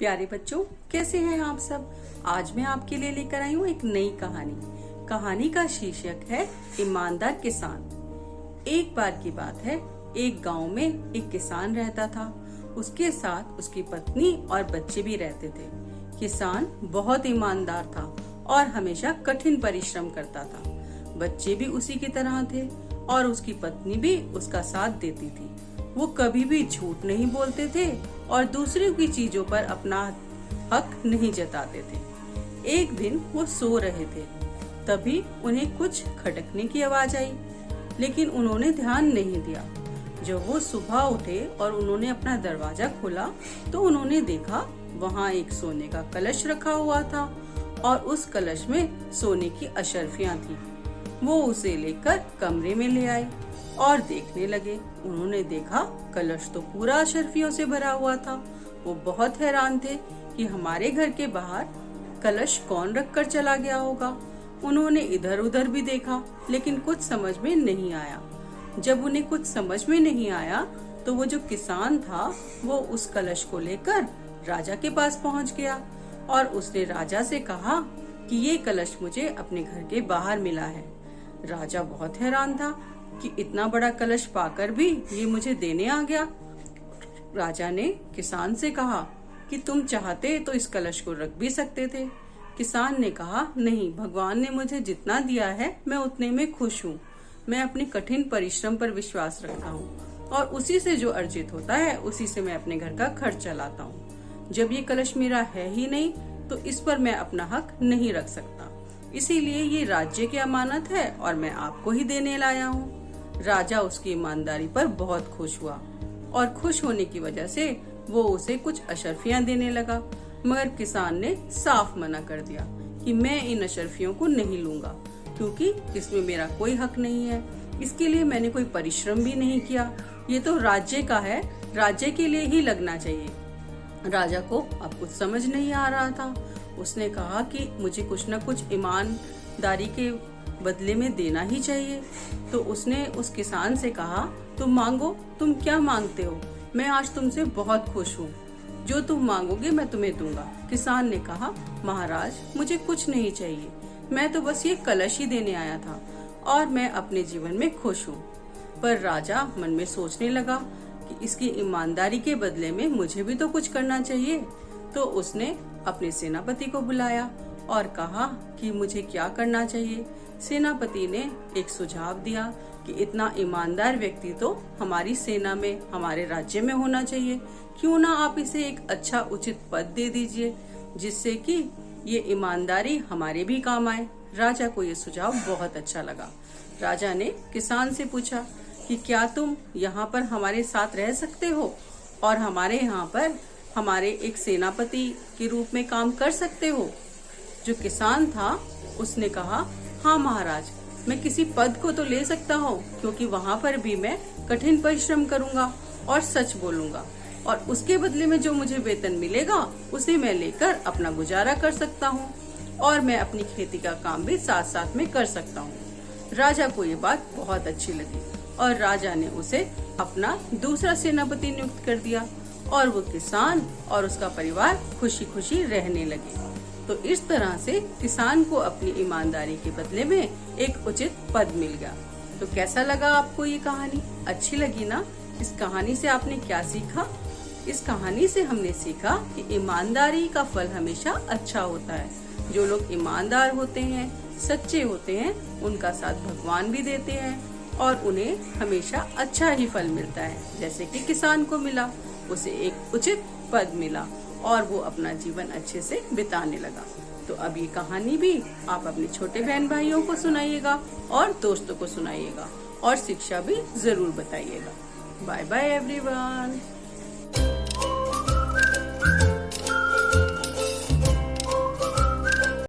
प्यारे बच्चों, कैसे हैं आप सब। आज मैं आपके लिए लेकर आई हूँ एक नई कहानी। कहानी का शीर्षक है ईमानदार किसान। एक बार की बात है, एक गांव में एक किसान रहता था। उसके साथ उसकी पत्नी और बच्चे भी रहते थे। किसान बहुत ईमानदार था और हमेशा कठिन परिश्रम करता था। बच्चे भी उसी की तरह थे और उसकी पत्नी भी उसका साथ देती थी। वो कभी भी झूठ नहीं बोलते थे और दूसरों की चीजों पर अपना हक नहीं जताते थे। एक दिन वो सो रहे थे, तभी उन्हें कुछ खटकने की आवाज आई, लेकिन उन्होंने ध्यान नहीं दिया। जब वो सुबह उठे और उन्होंने अपना दरवाजा खोला तो उन्होंने देखा वहाँ एक सोने का कलश रखा हुआ था और उस कलश में सोने की अशर्फियां थी। वो उसे लेकर कमरे में ले आए और देखने लगे। उन्होंने देखा कलश तो पूरा अशर्फियों से भरा हुआ था। वो बहुत हैरान थे कि हमारे घर के बाहर कलश कौन रख कर चला गया होगा। उन्होंने इधर उधर भी देखा, लेकिन कुछ समझ में नहीं आया। जब उन्हें कुछ समझ में नहीं आया तो वो जो किसान था वो उस कलश को लेकर राजा के पास पहुंच गया और उसने राजा से कहा कि ये कलश मुझे अपने घर के बाहर मिला है। राजा बहुत हैरान था कि इतना बड़ा कलश पाकर भी ये मुझे देने आ गया। राजा ने किसान से कहा कि तुम चाहते तो इस कलश को रख भी सकते थे। किसान ने कहा, नहीं, भगवान ने मुझे जितना दिया है मैं उतने में खुश हूँ। मैं अपने कठिन परिश्रम पर विश्वास रखता हूँ और उसी से जो अर्जित होता है उसी से मैं अपने घर का खर्च चलाता हूँ। जब ये कलश मेरा है ही नहीं तो इस पर मैं अपना हक नहीं रख सकता, इसीलिए ये राज्य की अमानत है और मैं आपको ही देने लाया हूँ। राजा उसकी ईमानदारी पर बहुत खुश हुआ और खुश होने की वजह से वो उसे कुछ अशर्फियां देने लगा, मगर किसान ने साफ मना कर दिया कि मैं इन अशर्फियों को नहीं लूंगा, क्योंकि इसमें मेरा कोई हक नहीं है। इसके लिए मैंने कोई परिश्रम भी नहीं किया। ये तो राज्य का है, राज्य के लिए ही लगना चाहिए। राजा को अब कुछ समझ नहीं आ रहा था। उसने कहा कि मुझे कुछ न कुछ ईमानदारी के बदले में देना ही चाहिए। तो उसने उस किसान से कहा, तुम मांगो, तुम क्या मांगते हो? मैं आज तुमसे बहुत खुश हूँ, जो तुम मांगोगे मैं तुम्हें दूंगा। किसान ने कहा, महाराज, मुझे कुछ नहीं चाहिए, मैं तो बस ये कलश ही देने आया था और मैं अपने जीवन में खुश हूँ। पर राजा मन में सोचने लगा कि इसकी ईमानदारी के बदले में मुझे भी तो कुछ करना चाहिए। तो उसने अपने सेनापति को बुलाया और कहा कि मुझे क्या करना चाहिए। सेनापति ने एक सुझाव दिया कि इतना ईमानदार व्यक्ति तो हमारी सेना में, हमारे राज्य में होना चाहिए। क्यों ना आप इसे एक अच्छा उचित पद दे दीजिए, जिससे कि ये ईमानदारी हमारे भी काम आए। राजा को ये सुझाव बहुत अच्छा लगा। राजा ने किसान से पूछा कि क्या तुम यहाँ पर हमारे साथ रह सकते हो और हमारे यहाँ पर हमारे एक सेनापति के रूप में काम कर सकते हो? जो किसान था उसने कहा, हाँ महाराज, मैं किसी पद को तो ले सकता हूँ, क्योंकि वहाँ पर भी मैं कठिन परिश्रम करूँगा और सच बोलूँगा और उसके बदले में जो मुझे वेतन मिलेगा उसे मैं लेकर अपना गुजारा कर सकता हूँ और मैं अपनी खेती का काम भी साथ साथ में कर सकता हूँ। राजा को ये बात बहुत अच्छी लगी और राजा ने उसे अपना दूसरा सेनापति नियुक्त कर दिया और वो किसान और उसका परिवार खुशी खुशी रहने लगे। तो इस तरह से किसान को अपनी ईमानदारी के बदले में एक उचित पद मिल गया। तो कैसा लगा आपको ये कहानी? अच्छी लगी ना? इस कहानी से आपने क्या सीखा? इस कहानी से हमने सीखा कि ईमानदारी का फल हमेशा अच्छा होता है। जो लोग ईमानदार होते हैं, सच्चे होते हैं, उनका साथ भगवान भी देते हैं और उन्हें हमेशा अच्छा ही फल मिलता है। जैसे कि किसान को मिला, उसे एक उचित पद मिला और वो अपना जीवन अच्छे से बिताने लगा। तो अब ये कहानी भी आप अपने छोटे बहन भाइयों को सुनाइएगा और दोस्तों को सुनाइएगा और शिक्षा भी जरूर बताइएगा। Bye bye everyone.